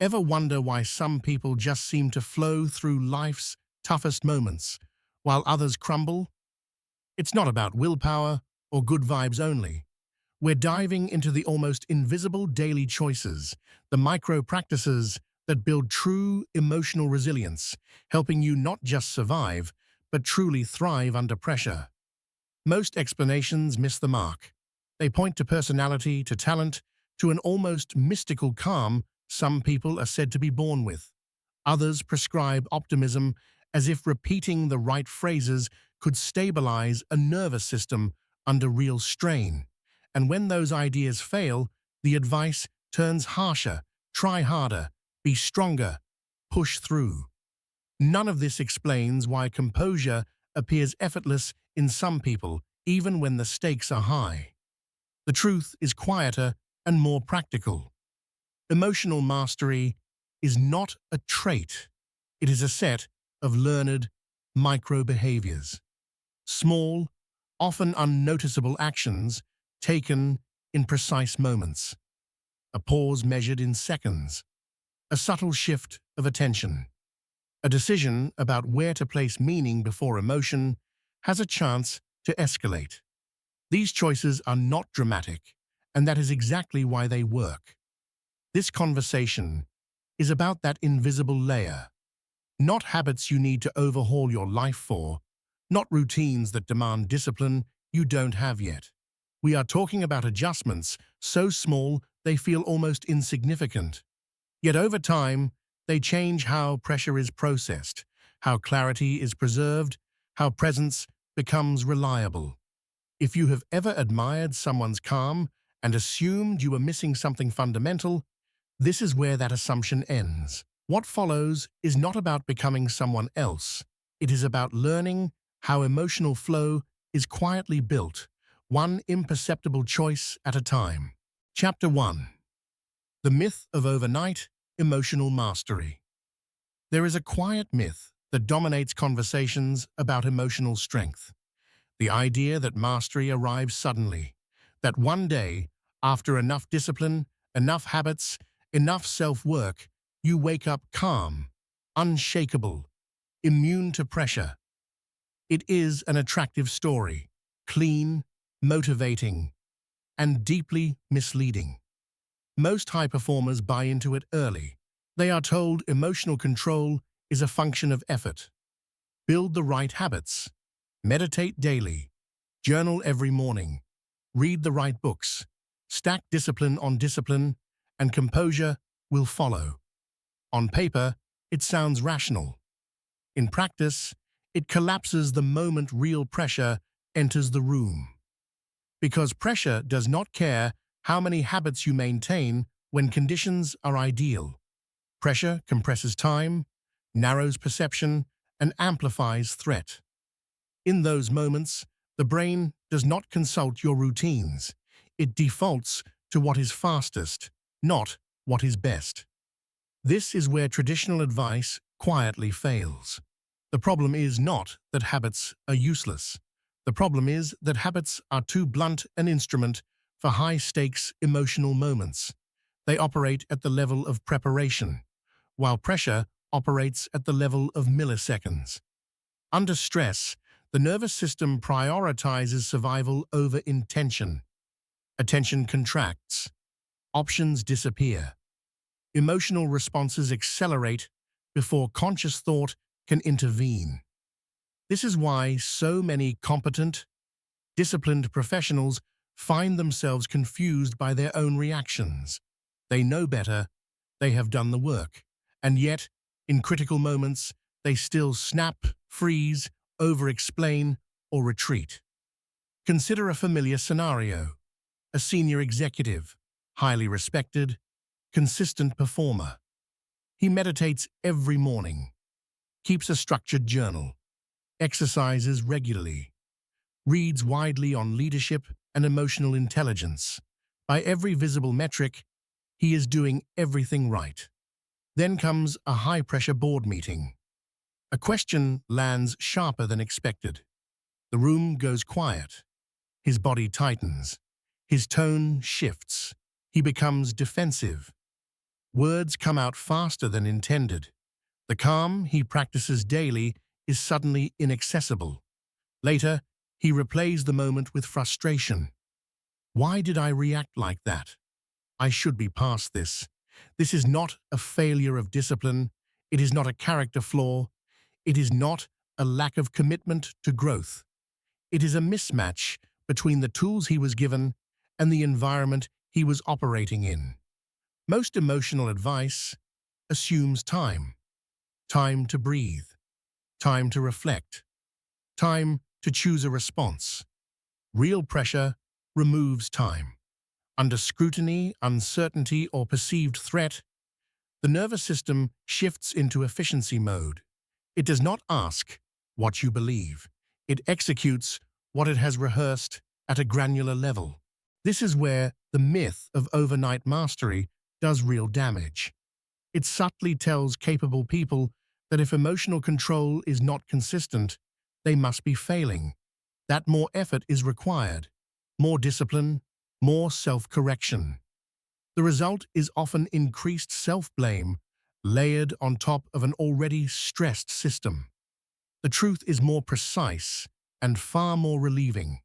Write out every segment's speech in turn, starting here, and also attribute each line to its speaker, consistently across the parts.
Speaker 1: Ever wonder why some people just seem to flow through life's toughest moments, while others crumble? It's not about willpower or good vibes only. We're diving into the almost invisible daily choices, the micro practices that build true emotional resilience, helping you not just survive, but truly thrive under pressure. Most explanations miss the mark. They point to personality, to talent, to an almost mystical calm some people are said to be born with. Others prescribe optimism as if repeating the right phrases could stabilize a nervous system under real strain. And when those ideas fail, the advice turns harsher: try harder, be stronger, push through. None of this explains why composure appears effortless in some people, even when the stakes are high. The truth is quieter and more practical. Emotional mastery is not a trait. It is a set of learned micro-behaviors. Small, often unnoticeable actions taken in precise moments. A pause measured in seconds. A subtle shift of attention. A decision about where to place meaning before emotion has a chance to escalate. These choices are not dramatic, and that is exactly why they work. This conversation is about that invisible layer. Not habits you need to overhaul your life for, not routines that demand discipline you don't have yet. We are talking about adjustments so small they feel almost insignificant. Yet over time, they change how pressure is processed, how clarity is preserved, how presence becomes reliable. If you have ever admired someone's calm and assumed you were missing something fundamental, this is where that assumption ends. What follows is not about becoming someone else. It is about learning how emotional flow is quietly built, one imperceptible choice at a time. Chapter 1. The Myth of Overnight Emotional Mastery. There is a quiet myth that dominates conversations about emotional strength. The idea that mastery arrives suddenly, that one day, after enough discipline, enough habits, enough self-work, you wake up calm, unshakable, immune to pressure. It is an attractive story, clean, motivating, and deeply misleading. Most high performers buy into it early. They are told emotional control is a function of effort. Build the right habits. Meditate daily. Journal every morning. Read the right books. Stack discipline on discipline, and composure will follow. On paper, it sounds rational. In practice, it collapses the moment real pressure enters the room. Because pressure does not care how many habits you maintain when conditions are ideal. Pressure compresses time, narrows perception, and amplifies threat. In those moments, the brain does not consult your routines. It defaults to what is fastest, not what is best. This is where traditional advice quietly fails. The problem is not that habits are useless. The problem is that habits are too blunt an instrument for high-stakes emotional moments. They operate at the level of preparation, while pressure operates at the level of milliseconds. Under stress, the nervous system prioritizes survival over intention. Attention contracts. Options disappear. Emotional responses accelerate before conscious thought can intervene. This is why so many competent, disciplined professionals find themselves confused by their own reactions. They know better, they have done the work, and yet, in critical moments, they still snap, freeze, over-explain, or retreat. Consider a familiar scenario: a senior executive, highly respected, consistent performer. He meditates every morning, keeps a structured journal, exercises regularly, reads widely on leadership and emotional intelligence. By every visible metric, he is doing everything right. Then comes a high-pressure board meeting. A question lands sharper than expected. The room goes quiet. His body tightens. His tone shifts. He becomes defensive. Words come out faster than intended. The calm he practices daily is suddenly inaccessible. Later, he replays the moment with frustration. Why did I react like that? I should be past this. This is not a failure of discipline. It is not a character flaw. It is not a lack of commitment to growth. It is a mismatch between the tools he was given and the environment he was operating in. Most emotional advice assumes time. Time to breathe. Time to reflect. Time to choose a response. Real pressure removes time. Under scrutiny, uncertainty, or perceived threat, the nervous system shifts into efficiency mode. It does not ask what you believe. It executes what it has rehearsed at a granular level. This is where the myth of overnight mastery does real damage. It subtly tells capable people that if emotional control is not consistent, they must be failing, that more effort is required, more discipline, more self-correction. The result is often increased self-blame layered on top of an already stressed system. The truth is more precise and far more relieving.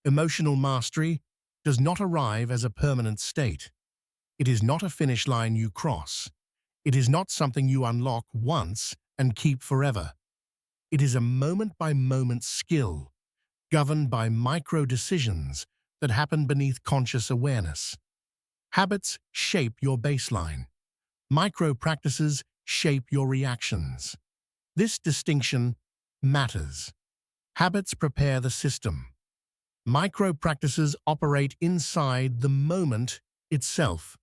Speaker 1: Emotional mastery does not arrive as a permanent state. It is not a finish line you cross. It is not something you unlock once and keep forever. It is a moment-by-moment skill, governed by micro-decisions that happen beneath conscious awareness. Habits shape your baseline. Micro-practices shape your reactions. This distinction matters. Habits prepare the system. Micro-practices operate inside the moment itself.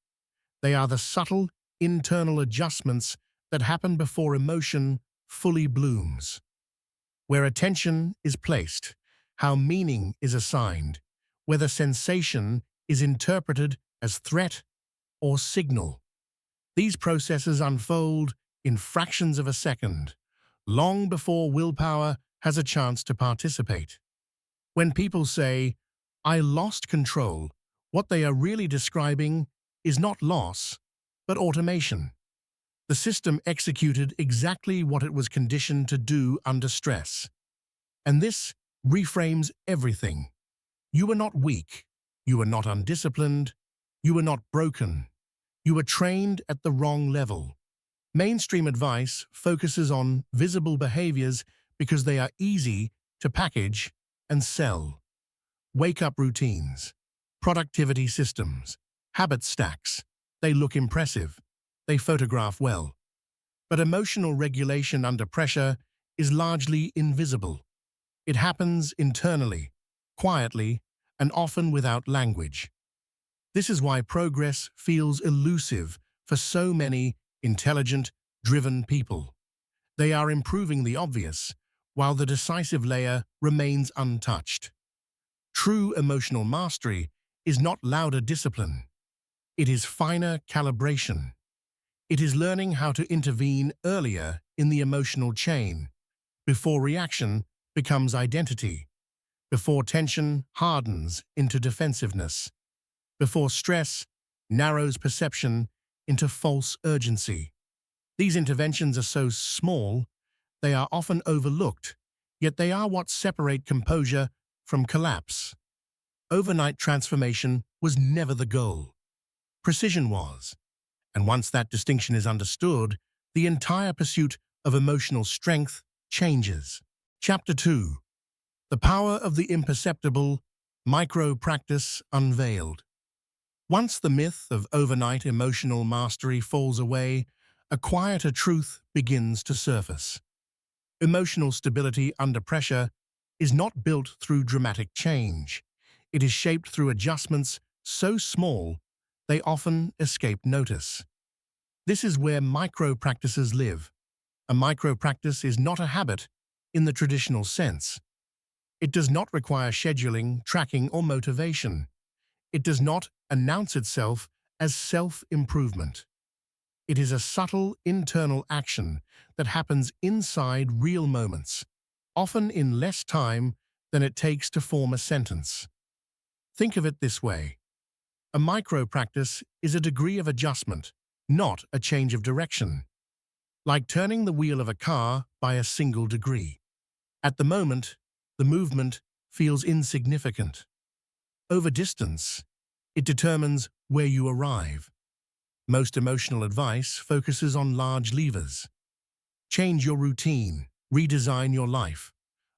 Speaker 1: They are the subtle, internal adjustments that happen before emotion fully blooms. Where attention is placed, how meaning is assigned, whether sensation is interpreted as threat or signal. These processes unfold in fractions of a second, long before willpower has a chance to participate. When people say, "I lost control," what they are really describing is not loss, but automation. The system executed exactly what it was conditioned to do under stress. And this reframes everything. You were not weak. You were not undisciplined. You were not broken. You were trained at the wrong level. Mainstream advice focuses on visible behaviors because they are easy to package and sell. Wake-up routines, productivity systems, habit stacks. They look impressive. They photograph well. But emotional regulation under pressure is largely invisible. It happens internally, quietly, and often without language. This is why progress feels elusive for so many intelligent, driven people. They are improving the obvious, while the decisive layer remains untouched. True emotional mastery is not louder discipline. It is finer calibration. It is learning how to intervene earlier in the emotional chain, before reaction becomes identity, before tension hardens into defensiveness, before stress narrows perception into false urgency. These interventions are so small, they are often overlooked, yet they are what separate composure from collapse. Overnight transformation was never the goal. Precision was. And once that distinction is understood, the entire pursuit of emotional strength changes. Chapter 2. The Power of the Imperceptible, Micro-Practice Unveiled. Once the myth of overnight emotional mastery falls away, a quieter truth begins to surface. Emotional stability under pressure is not built through dramatic change. It is shaped through adjustments so small they often escape notice. This is where micro-practices live. A micro-practice is not a habit in the traditional sense. It does not require scheduling, tracking, or motivation. It does not announce itself as self-improvement. It is a subtle internal action that happens inside real moments, often in less time than it takes to form a sentence. Think of it this way. A micro-practice is a degree of adjustment, not a change of direction, like turning the wheel of a car by a single degree. At the moment, the movement feels insignificant. Over distance, it determines where you arrive. Most emotional advice focuses on large levers. Change your routine, redesign your life,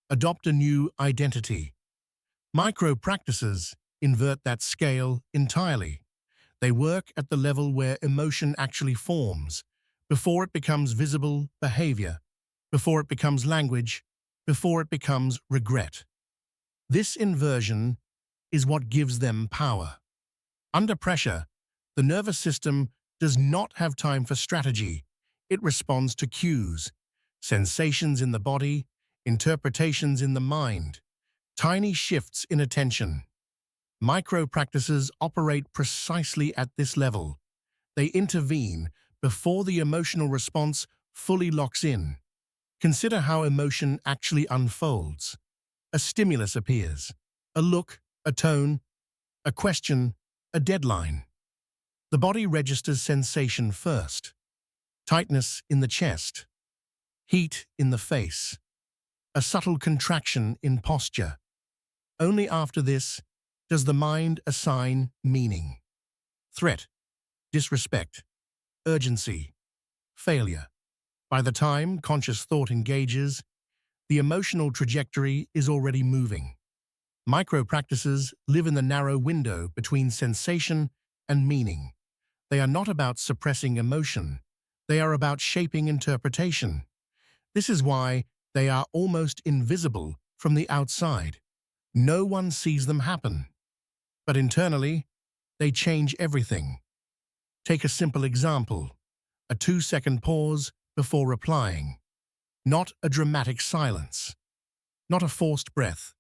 Speaker 1: adopt a new identity. Micro practices invert that scale entirely. They work at the level where emotion actually forms, before it becomes visible behavior, before it becomes language, before it becomes regret. This inversion is what gives them power. Under pressure, the nervous system does not have time for strategy. It responds to cues, sensations in the body, interpretations in the mind, tiny shifts in attention. Micro practices operate precisely at this level. They intervene before the emotional response fully locks in. Consider how emotion actually unfolds. A stimulus appears, a look, a tone, a question, a deadline. The body registers sensation first. Tightness in the chest, heat in the face, a subtle contraction in posture. Only after this does the mind assign meaning. Threat, disrespect, urgency, failure. By the time conscious thought engages, the emotional trajectory is already moving. Micro practices live in the narrow window between sensation and meaning. They are not about suppressing emotion. They are about shaping interpretation. This is why they are almost invisible from the outside. No one sees them happen. But internally, they change everything. Take a simple example: a 2-second pause before replying. Not a dramatic silence. Not a forced breath.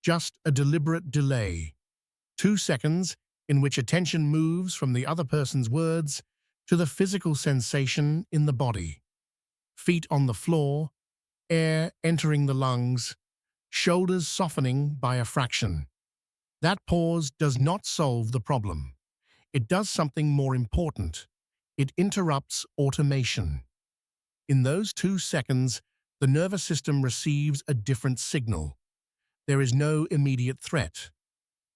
Speaker 1: Just a deliberate delay. 2 seconds in which attention moves from the other person's words to the physical sensation in the body. Feet on the floor, air entering the lungs, shoulders softening by a fraction. That pause does not solve the problem. It does something more important. It interrupts automation. In those 2 seconds, the nervous system receives a different signal. There is no immediate threat.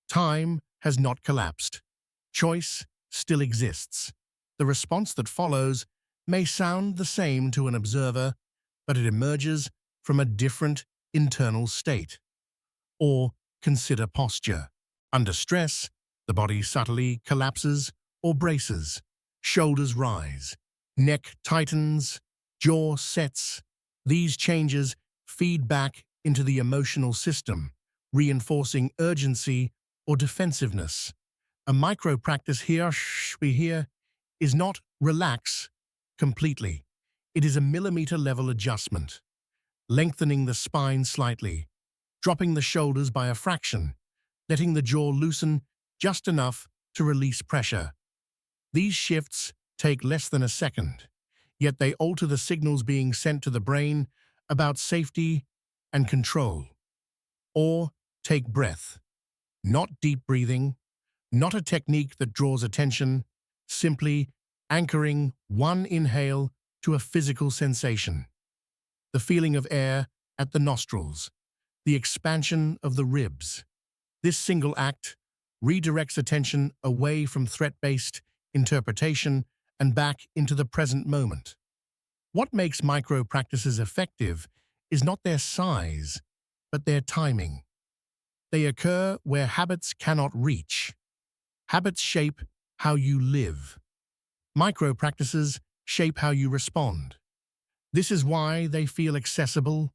Speaker 1: Time has not collapsed. Choice still exists. The response that follows may sound the same to an observer, but it emerges from a different internal state. Or consider posture. Under stress, the body subtly collapses or braces. Shoulders rise. Neck tightens. Jaw sets. These changes feed back into the emotional system, reinforcing urgency or defensiveness. A micro practice here is not relax completely. It is a millimeter level adjustment, lengthening the spine slightly, dropping the shoulders by a fraction, letting the jaw loosen just enough to release pressure. These shifts take less than a second, yet they alter the signals being sent to the brain about safety and control. Or take breath. Not deep breathing, not a technique that draws attention, simply anchoring one inhale to a physical sensation. The feeling of air at the nostrils, the expansion of the ribs. This single act redirects attention away from threat-based interpretation and back into the present moment. What makes micro practices effective is not their size, but their timing. They occur where habits cannot reach. Habits shape how you live. Micro practices shape how you respond. This is why they feel accessible.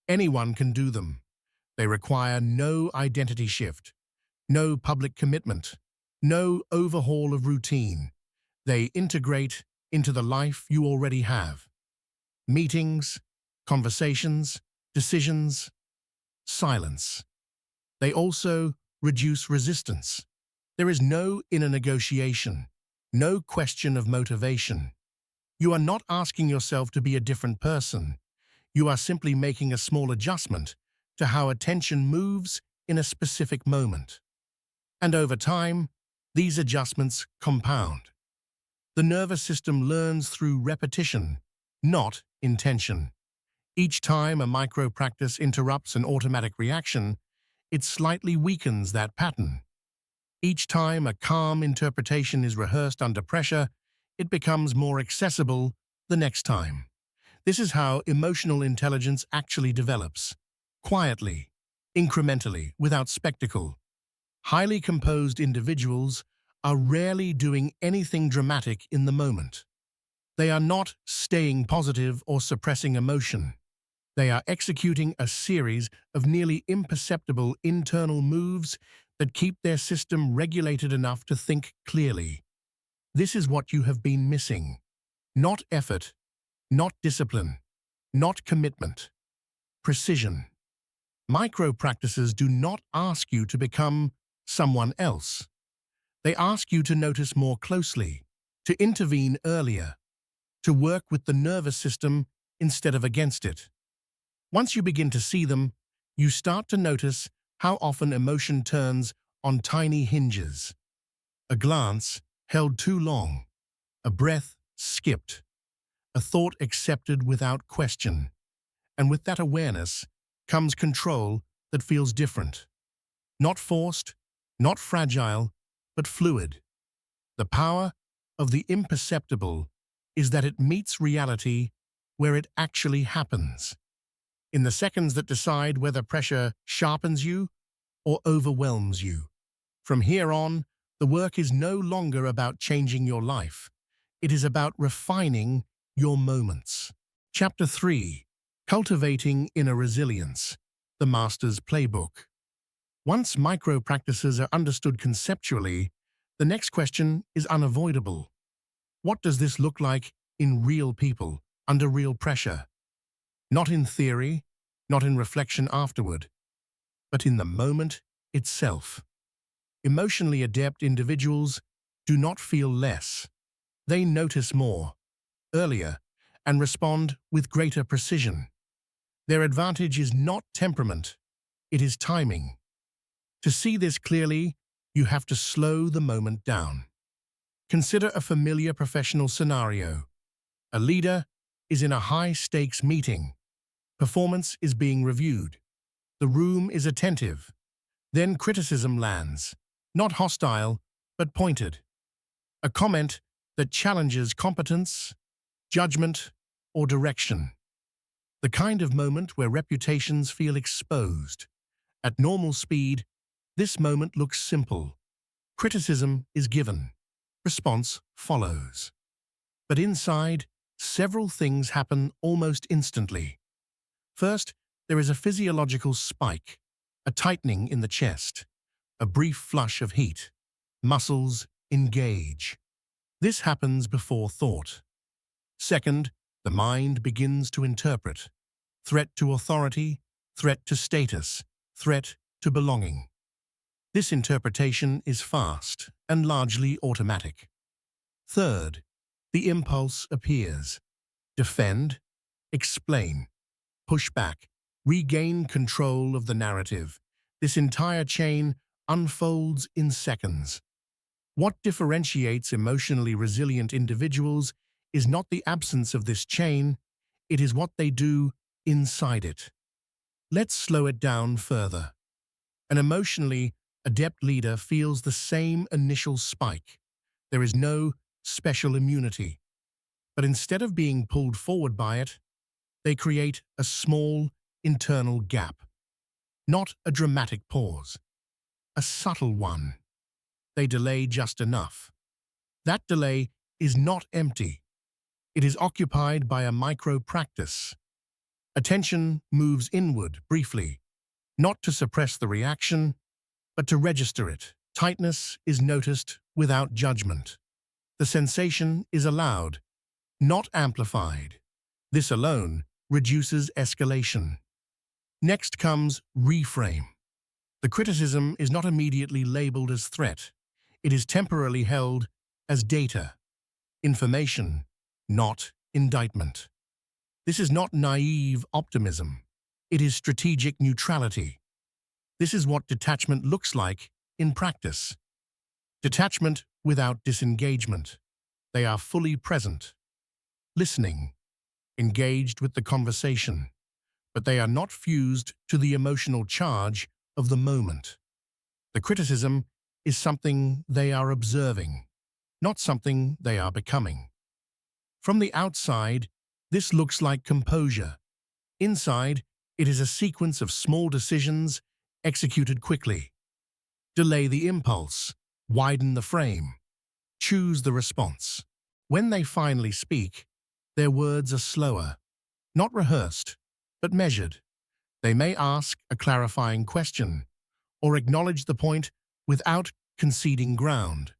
Speaker 1: Anyone can do them. They require no identity shift, no public commitment, no overhaul of routine. They integrate into the life you already have. Meetings, conversations, decisions, silence. They also reduce resistance. There is no inner negotiation, no question of motivation. You are not asking yourself to be a different person. You are simply making a small adjustment to how attention moves in a specific moment. And over time, these adjustments compound. The nervous system learns through repetition, not intention. Each time a micro-practice interrupts an automatic reaction, it slightly weakens that pattern. Each time a calm interpretation is rehearsed under pressure, it becomes more accessible the next time. This is how emotional intelligence actually develops. Quietly, incrementally, without spectacle. Highly composed individuals are rarely doing anything dramatic in the moment. They are not staying positive or suppressing emotion. They are executing a series of nearly imperceptible internal moves that keep their system regulated enough to think clearly. This is what you have been missing. Not effort, not discipline, not commitment. Precision. Micro-practices do not ask you to become someone else. They ask you to notice more closely, to intervene earlier, to work with the nervous system instead of against it. Once you begin to see them, you start to notice how often emotion turns on tiny hinges. A glance held too long, a breath skipped, a thought accepted without question. And with that awareness comes control that feels different. Not forced, not fragile, but fluid. The power of the imperceptible is that it meets reality where it actually happens. In the seconds that decide whether pressure sharpens you or overwhelms you. From here on, the work is no longer about changing your life. It is about refining your moments. Chapter 3. Cultivating Inner Resilience, the Master's Playbook. Once micro-practices are understood conceptually, the next question is unavoidable. What does this look like in real people, under real pressure? Not in theory, not in reflection afterward, but in the moment itself. Emotionally adept individuals do not feel less. They notice more, earlier, and respond with greater precision. Their advantage is not temperament, it is timing. To see this clearly, you have to slow the moment down. Consider a familiar professional scenario. A leader is in a high-stakes meeting. Performance is being reviewed. The room is attentive. Then criticism lands, not hostile, but pointed. A comment that challenges competence, judgment, or direction. The kind of moment where reputations feel exposed. At normal speed, this moment looks simple. Criticism is given. Response follows. But inside, several things happen almost instantly. First, there is a physiological spike, a tightening in the chest, a brief flush of heat. Muscles engage. This happens before thought. Second, the mind begins to interpret. Threat to authority, threat to status, threat to belonging. This interpretation is fast and largely automatic. Third, the impulse appears. Defend, explain, push back, regain control of the narrative. This entire chain unfolds in seconds. What differentiates emotionally resilient individuals is not the absence of this chain, it is what they do inside it. Let's slow it down further. An emotionally adept leader feels the same initial spike. There is no special immunity. But instead of being pulled forward by it, they create a small internal gap. Not a dramatic pause. A subtle one. They delay just enough. That delay is not empty. It is occupied by a micro-practice. Attention moves inward briefly, not to suppress the reaction, but to register it. Tightness is noticed without judgment. The sensation is allowed, not amplified. This alone reduces escalation. Next comes reframe. The criticism is not immediately labeled as threat. It is temporarily held as data, information, not indictment. This is not naive optimism. It is strategic neutrality. This is what detachment looks like in practice. Detachment without disengagement. They are fully present, listening, engaged with the conversation, but they are not fused to the emotional charge of the moment. The criticism is something they are observing, not something they are becoming. From the outside, this looks like composure. Inside, it is a sequence of small decisions executed quickly. Delay the impulse, widen the frame, choose the response. When they finally speak, their words are slower, not rehearsed, but measured. They may ask a clarifying question, or acknowledge the point without conceding ground,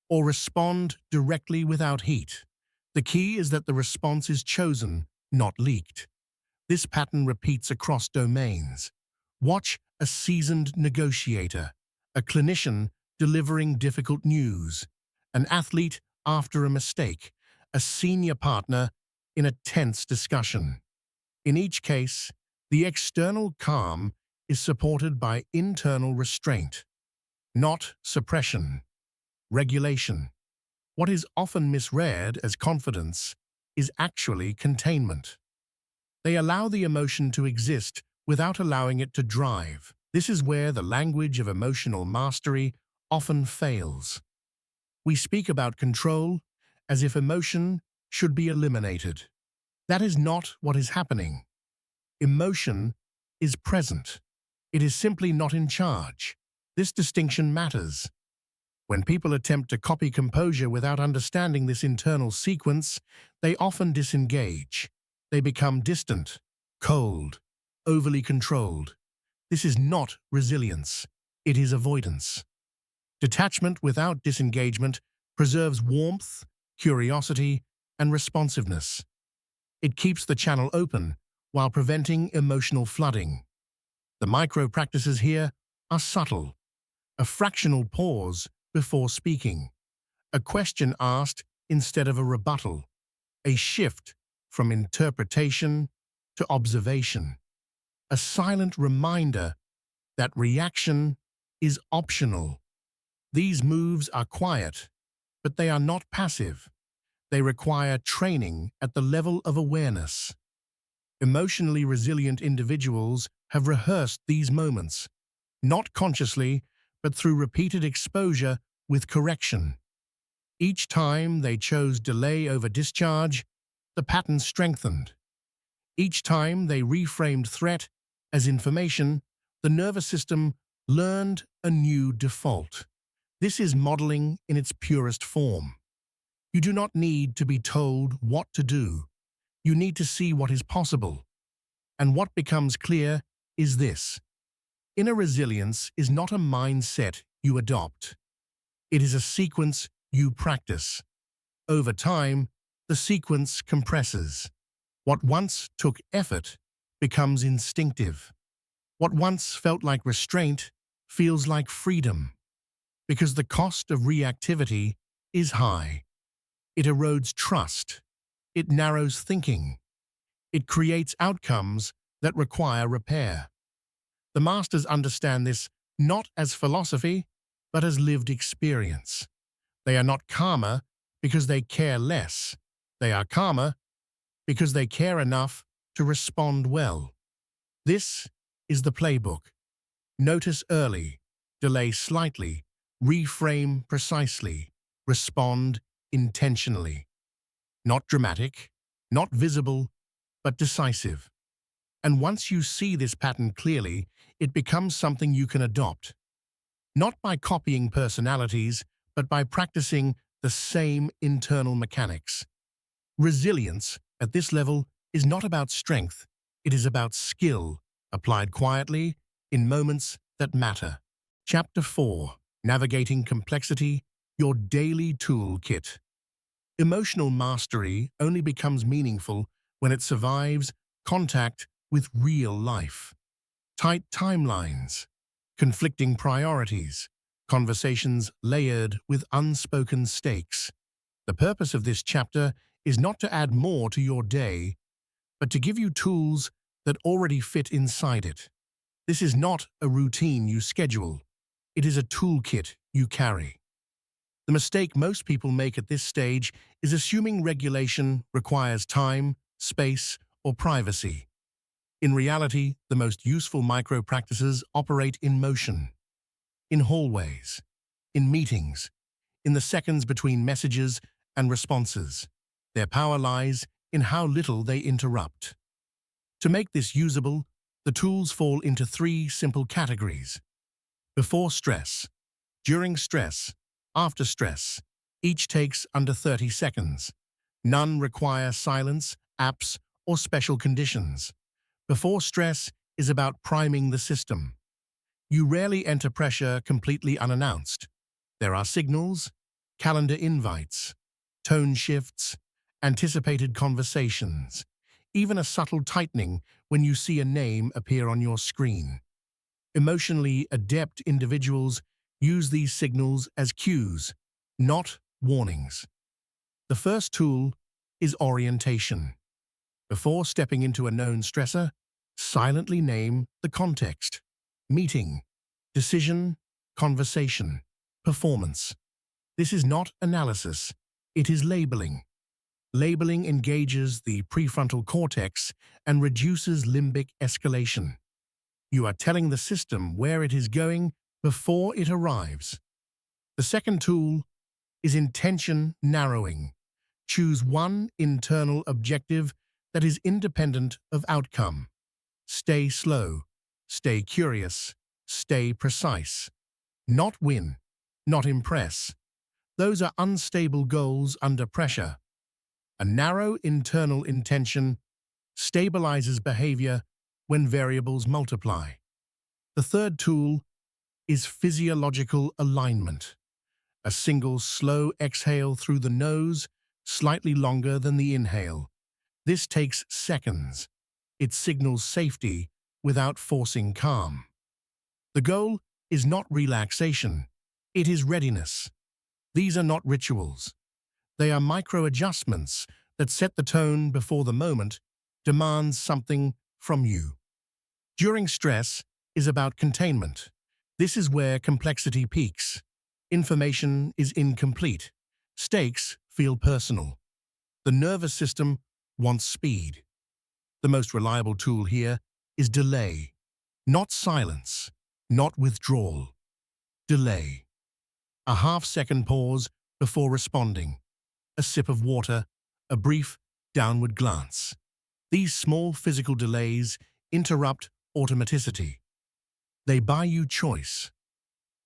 Speaker 1: or respond directly without heat. The key is that the response is chosen, not leaked. This pattern repeats across domains. Watch a seasoned negotiator, a clinician delivering difficult news, an athlete after a mistake, a senior partner in a tense discussion. In each case, the external calm is supported by internal restraint, not suppression, regulation. What is often misread as confidence is actually containment. They allow the emotion to exist without allowing it to drive. This is where the language of emotional mastery often fails. We speak about control as if emotion should be eliminated. That is not what is happening. Emotion is present. It is simply not in charge. This distinction matters. When people attempt to copy composure without understanding this internal sequence, they often disengage. They become distant, cold, overly controlled. This is not resilience. It is avoidance. Detachment without disengagement preserves warmth, curiosity, and responsiveness. It keeps the channel open while preventing emotional flooding. The micro-practices here are subtle. A fractional pause before speaking, a question asked instead of a rebuttal, a shift from interpretation to observation, a silent reminder that reaction is optional. These moves are quiet, but they are not passive. They require training at the level of awareness. Emotionally resilient individuals have rehearsed these moments, not consciously, but through repeated exposure with correction. Each time they chose delay over discharge, the pattern strengthened. Each time they reframed threat as information, the nervous system learned a new default. This is modeling in its purest form. You do not need to be told what to do. You need to see what is possible. And what becomes clear is this. Inner resilience is not a mindset you adopt. It is a sequence you practice. Over time, the sequence compresses. What once took effort becomes instinctive. What once felt like restraint feels like freedom. Because the cost of reactivity is high. It erodes trust. It narrows thinking. It creates outcomes that require repair. The masters understand this not as philosophy, but as lived experience. They are not calmer because they care less. They are calmer because they care enough to respond well. This is the playbook. Notice early, delay slightly, reframe precisely, respond intentionally. Not dramatic, not visible, but decisive. And once you see this pattern clearly, it becomes something you can adopt. Not by copying personalities, but by practicing the same internal mechanics. Resilience, at this level, is not about strength. It is about skill, applied quietly, in moments that matter. Chapter 4. Navigating Complexity, Your Daily Toolkit. Emotional mastery only becomes meaningful when it survives contact with real life. Tight timelines, conflicting priorities, conversations layered with unspoken stakes. The purpose of this chapter is not to add more to your day, but to give you tools that already fit inside it. This is not a routine you schedule. It is a toolkit you carry. The mistake most people make at this stage is assuming regulation requires time, space, or privacy. In reality, the most useful micro-practices operate in motion, in hallways, in meetings, in the seconds between messages and responses. Their power lies in how little they interrupt. To make this usable, the tools fall into three simple categories: before stress, during stress, after stress. Each takes under 30 seconds. None require silence, apps, or special conditions. Before stress is about priming the system. You rarely enter pressure completely unannounced. There are signals, calendar invites, tone shifts, anticipated conversations, even a subtle tightening when you see a name appear on your screen. Emotionally adept individuals use these signals as cues, not warnings. The first tool is orientation. Before stepping into a known stressor, silently name the context: meeting, decision, conversation, performance. This is not analysis, it is labeling. Labeling engages the prefrontal cortex and reduces limbic escalation. You are telling the system where it is going before it arrives. The second tool is intention narrowing. Choose one internal objective that is independent of outcome. Stay slow, stay curious, stay precise. Not win, not impress. Those are unstable goals under pressure. A narrow internal intention stabilizes behavior when variables multiply. The third tool is physiological alignment. A single slow exhale through the nose, slightly longer than the inhale. This takes seconds. It signals safety without forcing calm. The goal is not relaxation, it is readiness. These are not rituals. They are micro-adjustments that set the tone before the moment demands something from you. During stress is about containment. This is where complexity peaks. Information is incomplete. Stakes feel personal. The nervous system wants speed. The most reliable tool here is delay, not silence, not withdrawal. Delay. A half-second pause before responding. A sip of water, a brief downward glance. These small physical delays interrupt automaticity. They buy you choice.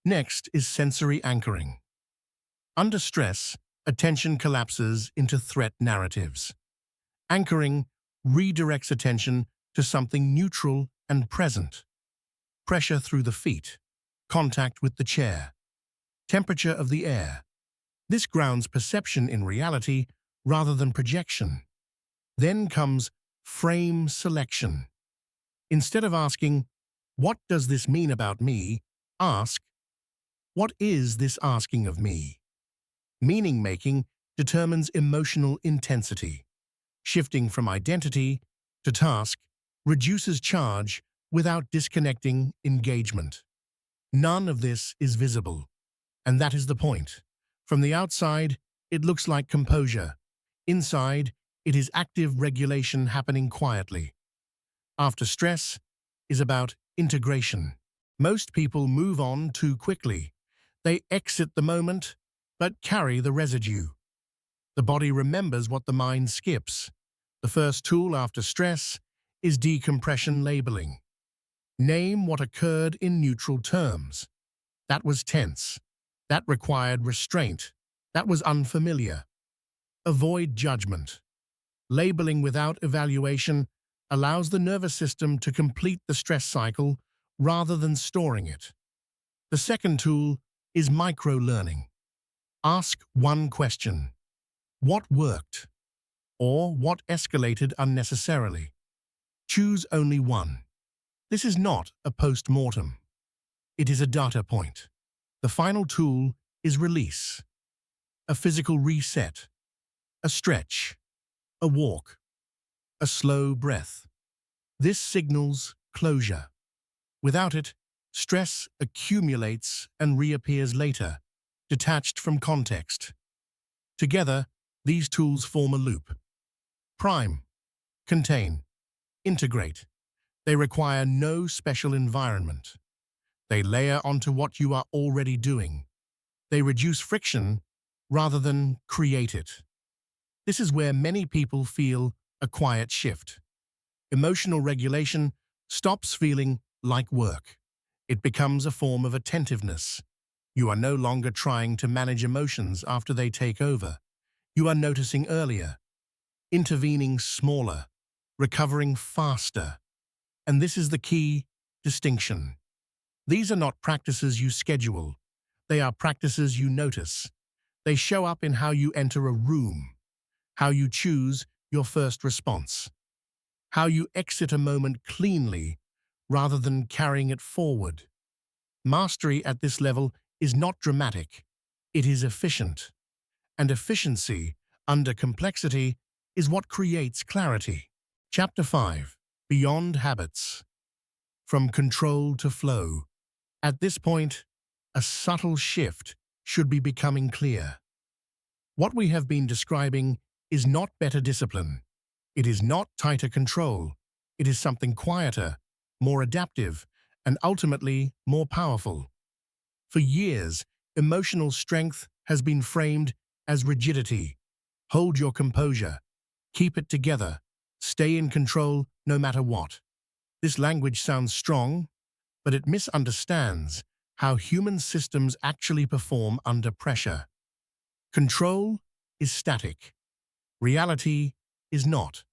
Speaker 1: Next is sensory anchoring. Under stress, attention collapses into threat narratives. Anchoring redirects attention to something neutral and present. Pressure through the feet, contact with the chair, temperature of the air. This grounds perception in reality rather than projection. Then comes frame selection. Instead of asking, "What does this mean about me?" ask, "What is this asking of me?" Meaning-making determines emotional intensity. Shifting from identity to task reduces charge without disconnecting engagement. None of this is visible, and that is the point. From the outside, it looks like composure. Inside, it is active regulation happening quietly. After stress is about integration. Most people move on too quickly. They exit the moment, but carry the residue. The body remembers what the mind skips. The first tool after stress is decompression labeling. Name what occurred in neutral terms. That was tense. That required restraint. That was unfamiliar. Avoid judgment. Labeling without evaluation allows the nervous system to complete the stress cycle rather than storing it. The second tool is micro-learning. Ask one question. What worked? Or what escalated unnecessarily? Choose only one. This is not a post-mortem. It is a data point. The final tool is release. A physical reset. A stretch. A walk. A slow breath. This signals closure. Without it, stress accumulates and reappears later, detached from context. Together, these tools form a loop. Prime, contain, integrate. They require no special environment. They layer onto what you are already doing. They reduce friction rather than create it. This is where many people feel a quiet shift. Emotional regulation stops feeling like work. It becomes a form of attentiveness. You are no longer trying to manage emotions after they take over. You are noticing earlier, intervening smaller, recovering faster. And this is the key distinction. These are not practices you schedule. They are practices you notice. They show up in how you enter a room, how you choose your first response, how you exit a moment cleanly rather than carrying it forward. Mastery at this level is not dramatic. It is efficient. And efficiency under complexity is what creates clarity. Chapter 5. Beyond Habits. From control to flow. At this point, a subtle shift should be becoming clear. What we have been describing is not better discipline. It is not tighter control. It is something quieter, more adaptive, and ultimately more powerful. For years, emotional strength has been framed as rigidity. Hold your composure. Keep it together. Stay in control no matter what. This language sounds strong, but it misunderstands how human systems actually perform under pressure. Control is static. Reality is not.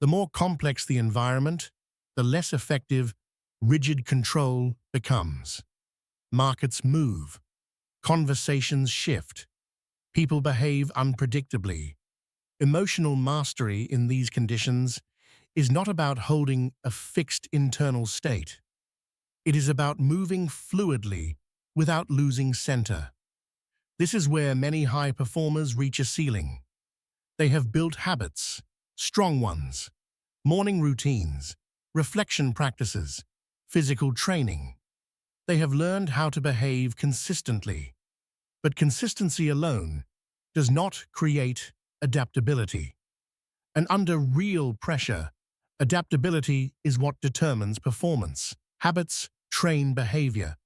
Speaker 1: The more complex the environment, the less effective rigid control becomes. Markets move. Conversations shift. People behave unpredictably. Emotional mastery in these conditions is not about holding a fixed internal state. It is about moving fluidly without losing center. This is where many high performers reach a ceiling. They have built habits, strong ones, morning routines, reflection practices, physical training. They have learned how to behave consistently. But consistency alone does not create adaptability. And under real pressure, adaptability is what determines performance. Habits train behavior.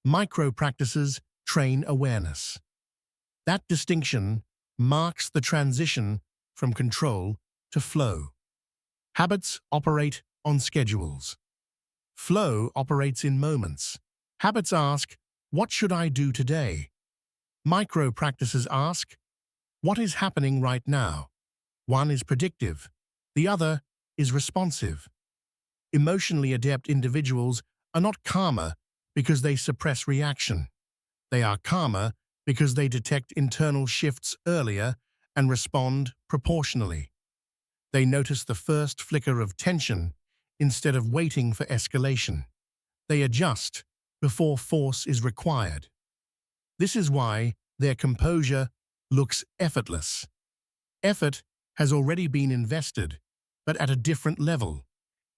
Speaker 1: Micro practices train awareness. That distinction marks the transition from control to flow. Habits operate on schedules. Flow operates in moments. Habits ask, "What should I do today?" Micro practices ask, "What is happening right now?" One is predictive. The other is responsive. Emotionally adept individuals are not calmer because they suppress reaction. They are calmer because they detect internal shifts earlier and respond proportionally. They notice the first flicker of tension instead of waiting for escalation. They adjust before force is required. This is why their composure looks effortless. Effort has already been invested, but at a different level,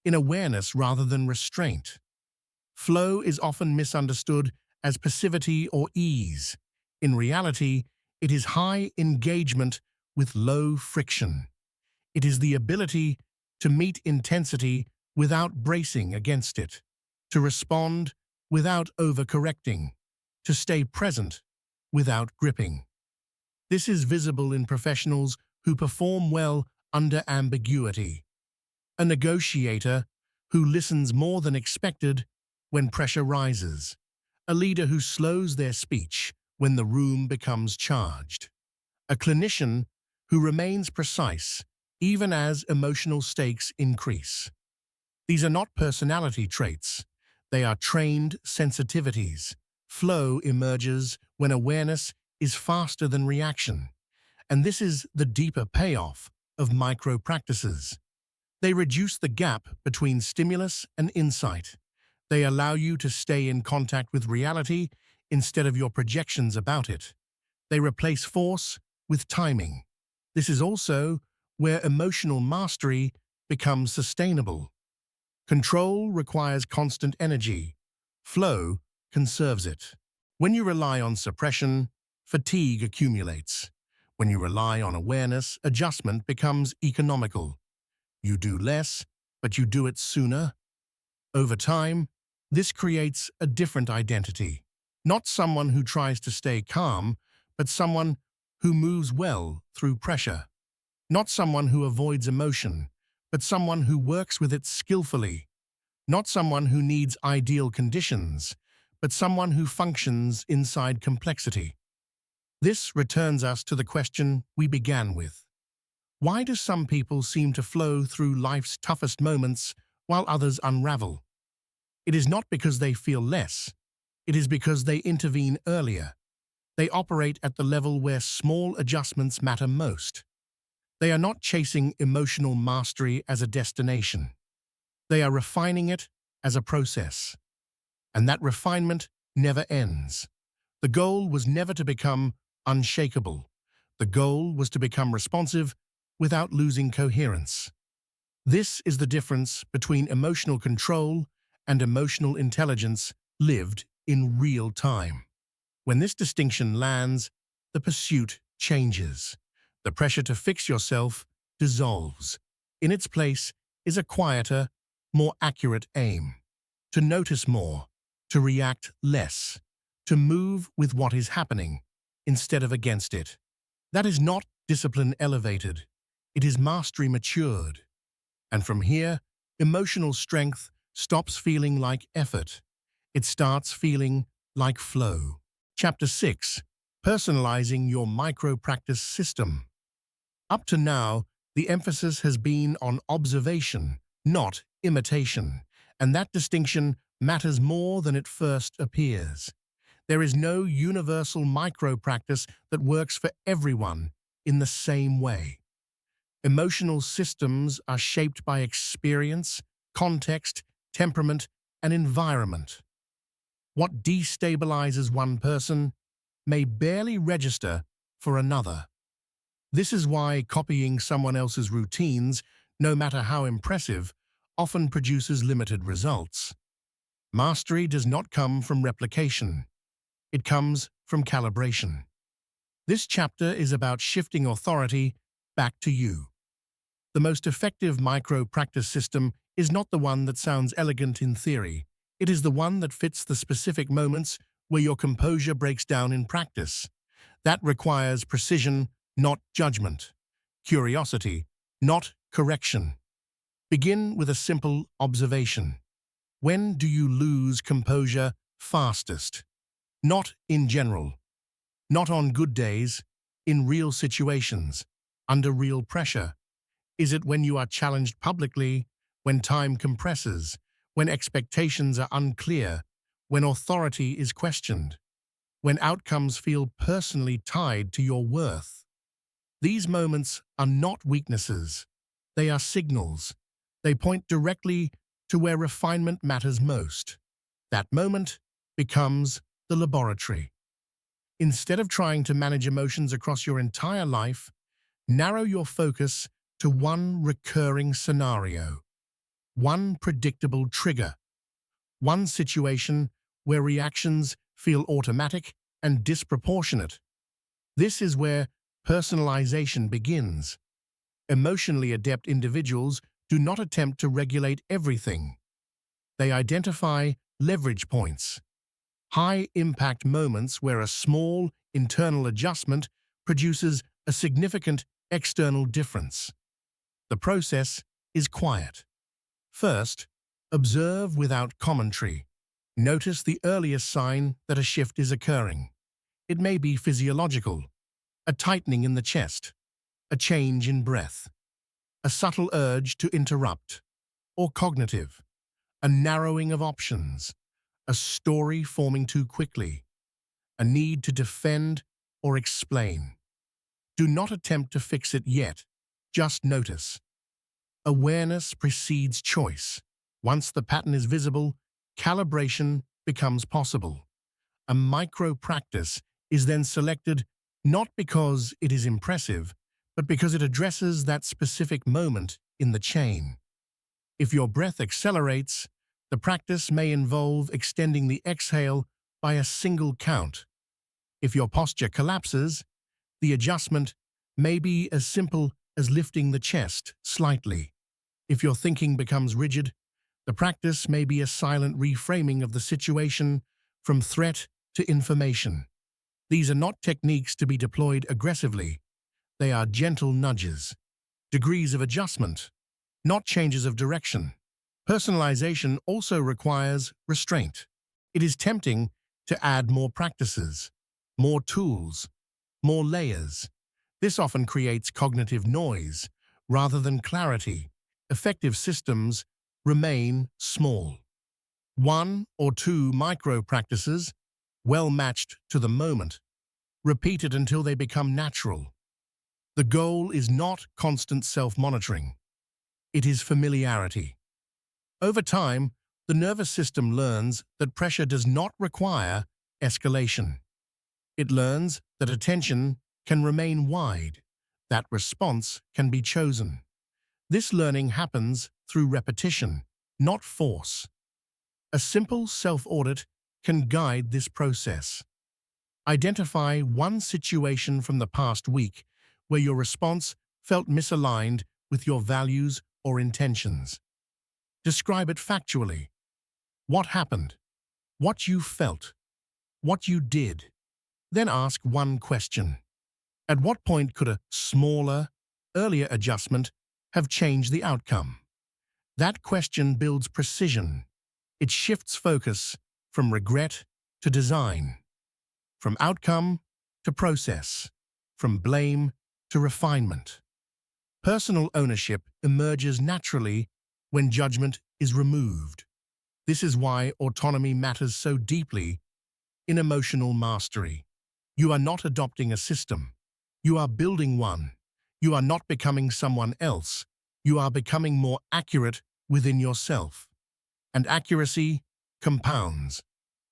Speaker 1: in awareness rather than restraint. Flow is often misunderstood as passivity or ease. In reality, it is high engagement with low friction. It is the ability to meet intensity without bracing against it, to respond without overcorrecting, to stay present without gripping. This is visible in professionals who perform well under ambiguity. A negotiator who listens more than expected when pressure rises. A leader who slows their speech when the room becomes charged. A clinician who remains precise even as emotional stakes increase. These are not personality traits. They are trained sensitivities. Flow emerges when awareness is faster than reaction. And this is the deeper payoff of micro practices. They reduce the gap between stimulus and insight. They allow you to stay in contact with reality instead of your projections about it. They replace force with timing. This is also where emotional mastery becomes sustainable. Control requires constant energy. Flow conserves it. When you rely on suppression, fatigue accumulates. When you rely on awareness, adjustment becomes economical. You do less, but you do it sooner. Over time, this creates a different identity. Not someone who tries to stay calm, but someone who moves well through pressure. Not someone who avoids emotion, but someone who works with it skillfully. Not someone who needs ideal conditions, but someone who functions inside complexity. This returns us to the question we began with. Why do some people seem to flow through life's toughest moments while others unravel? It is not because they feel less. It is because they intervene earlier. They operate at the level where small adjustments matter most. They are not chasing emotional mastery as a destination. They are refining it as a process. And that refinement never ends. The goal was never to become unshakable. The goal was to become responsive without losing coherence. This is the difference between emotional control and emotional intelligence lived in real time. When this distinction lands, the pursuit changes. The pressure to fix yourself dissolves. In its place is a quieter, more accurate aim. To notice more, to react less, to move with what is happening instead of against it. That is not discipline elevated. It is mastery matured. And from here, emotional strength stops feeling like effort. It starts feeling like flow. Chapter 6. Personalizing your micro-practice system. Up to now, the emphasis has been on observation, not imitation, and that distinction matters more than it first appears. There is no universal micro-practice that works for everyone in the same way. Emotional systems are shaped by experience, context, temperament, and environment. What destabilizes one person may barely register for another. This is why copying someone else's routines, no matter how impressive, often produces limited results. Mastery does not come from replication. It comes from calibration. This chapter is about shifting authority back to you. The most effective micro-practice system is not the one that sounds elegant in theory. It is the one that fits the specific moments where your composure breaks down in practice. That requires precision, not judgment. Curiosity, not correction. Begin with a simple observation. When do you lose composure fastest? Not in general. Not on good days. In real situations. Under real pressure. Is it when you are challenged publicly, when time compresses, when expectations are unclear, when authority is questioned, when outcomes feel personally tied to your worth? These moments are not weaknesses. They are signals. They point directly to where refinement matters most. That moment becomes the laboratory. Instead of trying to manage emotions across your entire life, narrow your focus to one recurring scenario, one predictable trigger, one situation where reactions feel automatic and disproportionate. This is where personalization begins. Emotionally adept individuals do not attempt to regulate everything. They identify leverage points, high-impact moments where a small internal adjustment produces a significant external difference. The process is quiet. First, observe without commentary. Notice the earliest sign that a shift is occurring. It may be physiological, a tightening in the chest, a change in breath, a subtle urge to interrupt, or cognitive, a narrowing of options, a story forming too quickly, a need to defend or explain. Do not attempt to fix it yet, just notice. Awareness precedes choice. Once the pattern is visible, calibration becomes possible. A micro-practice is then selected not because it is impressive, but because it addresses that specific moment in the chain. If your breath accelerates, the practice may involve extending the exhale by a single count. If your posture collapses, the adjustment may be as simple as lifting the chest slightly. If your thinking becomes rigid, the practice may be a silent reframing of the situation from threat to information. These are not techniques to be deployed aggressively. They are gentle nudges, degrees of adjustment, not changes of direction. Personalization also requires restraint. It is tempting to add more practices, more tools, more layers. This often creates cognitive noise rather than clarity. Effective systems remain small. One or two micro-practices, well matched to the moment, repeated until they become natural. The goal is not constant self-monitoring. It is familiarity. Over time, the nervous system learns that pressure does not require escalation. It learns that attention can remain wide, that response can be chosen. This learning happens through repetition, not force. A simple self-audit can guide this process. Identify one situation from the past week where your response felt misaligned with your values or intentions. Describe it factually. What happened? What you felt? What you did? Then ask one question. At what point could a smaller, earlier adjustment have changed the outcome? That question builds precision. It shifts focus from regret to design, from outcome to process, from blame to refinement. Personal ownership emerges naturally when judgment is removed. This is why autonomy matters so deeply in emotional mastery. You are not adopting a system. You are building one. You are not becoming someone else. You are becoming more accurate within yourself. And accuracy compounds.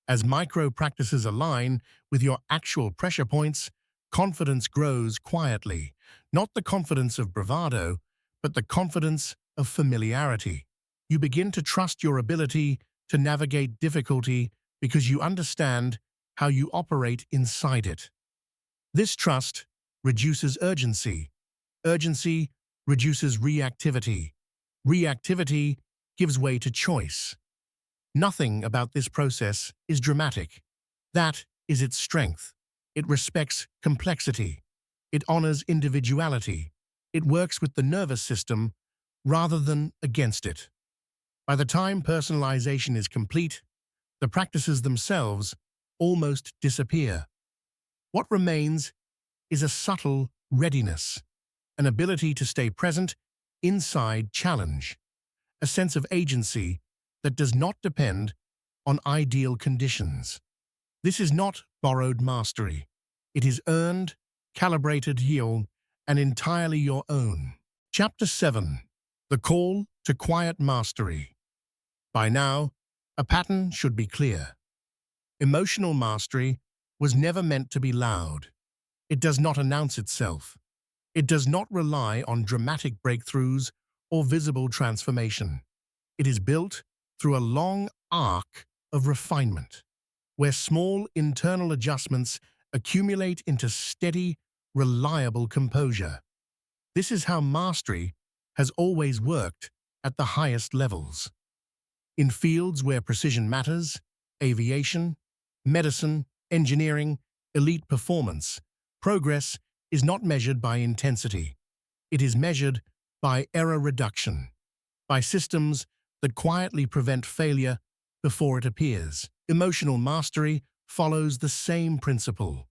Speaker 1: As micro-practices align with your actual pressure points, confidence grows quietly. Not the confidence of bravado, but the confidence of familiarity. You begin to trust your ability to navigate difficulty because you understand how you operate inside it. This trust reduces urgency. Urgency reduces reactivity. Reactivity gives way to choice. Nothing about this process is dramatic. That is its strength. It respects complexity. It honors individuality. It works with the nervous system rather than against it. By the time personalization is complete, the practices themselves almost disappear. What remains is a subtle readiness, an ability to stay present inside challenge, a sense of agency that does not depend on ideal conditions. This is not borrowed mastery. It is earned, calibrated yield, and entirely your own. Chapter 7. The Call to Quiet Mastery. By now, a pattern should be clear. Emotional mastery was never meant to be loud. It does not announce itself. It does not rely on dramatic breakthroughs or visible transformation. It is built through a long arc of refinement, where small internal adjustments accumulate into steady, reliable composure. This is how mastery has always worked at the highest levels. In fields where precision matters, aviation, medicine, engineering, elite performance, progress is not measured by intensity. It is measured by error reduction, by systems that quietly prevent failure before it appears. Emotional mastery follows the same principle.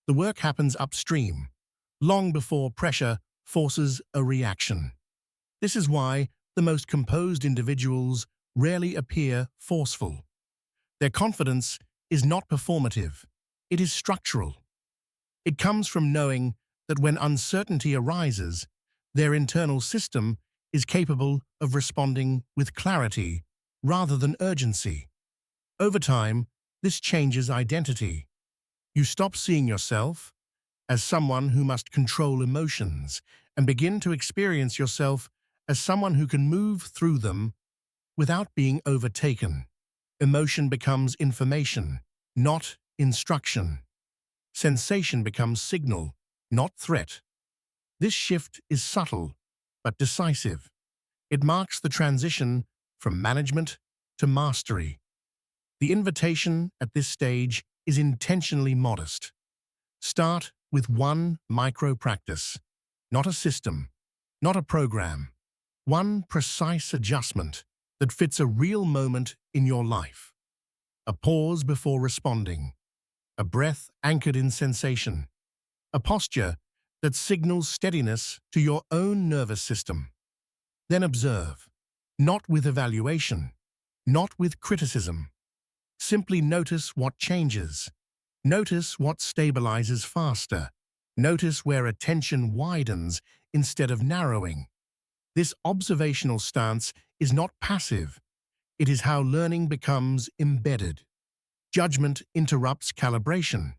Speaker 1: The work happens upstream, long before pressure forces a reaction. This is why the most composed individuals rarely appear forceful. Their confidence is not performative, it is structural. It comes from knowing that when uncertainty arises, their internal system is capable of responding with clarity rather than urgency. Over time, this changes identity. You stop seeing yourself as someone who must control emotions and begin to experience yourself as someone who can move through them without being overtaken. Emotion becomes information, not instruction. Sensation becomes signal, not threat. This shift is subtle, but decisive. It marks the transition from management to mastery. The invitation at this stage is intentionally modest. Start with one micro-practice, not a system, not a program. One precise adjustment that fits a real moment in your life. A pause before responding. A breath anchored in sensation. A posture that signals steadiness to your own nervous system. Then observe, not with evaluation, not with criticism. Simply notice what changes. Notice what stabilizes faster. Notice where attention widens instead of narrowing. This observational stance is not passive. It is how learning becomes embedded. Judgment interrupts calibration.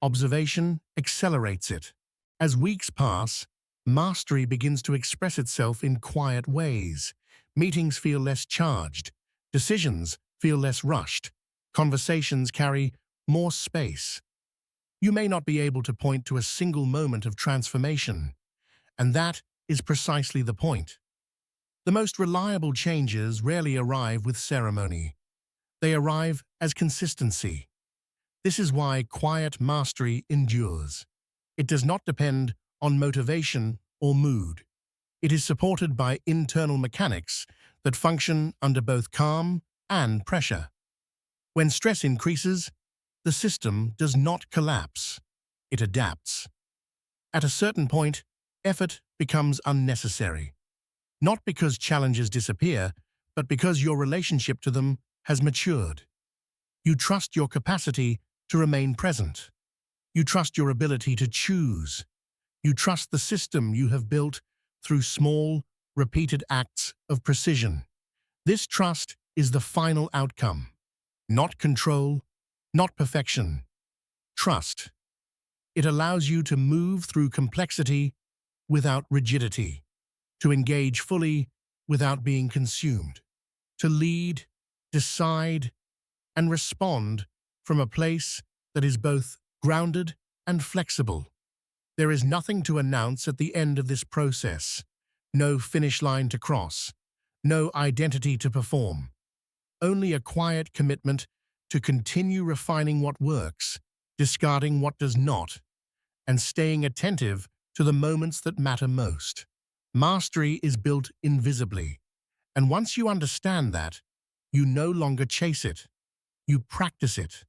Speaker 1: Observation accelerates it. As weeks pass, mastery begins to express itself in quiet ways. Meetings feel less charged. Decisions feel less rushed. Conversations carry more space. You may not be able to point to a single moment of transformation, and that is precisely the point. The most reliable changes rarely arrive with ceremony. They arrive as consistency. This is why quiet mastery endures. It does not depend on motivation or mood. It is supported by internal mechanics that function under both calm and pressure. When stress increases, the system does not collapse. It adapts. At a certain point, effort becomes unnecessary. Not because challenges disappear, but because your relationship to them has matured. You trust your capacity to remain present. You trust your ability to choose. You trust the system you have built through small, repeated acts of precision. This trust is the final outcome. Not control, not perfection. Trust. It allows you to move through complexity without rigidity, to engage fully without being consumed, to lead, decide, and respond from a place that is both grounded and flexible. There is nothing to announce at the end of this process, no finish line to cross, no identity to perform, only a quiet commitment to continue refining what works, discarding what does not, and staying attentive to the moments that matter most. Mastery is built invisibly, and once you understand that, you no longer chase it, you practice it.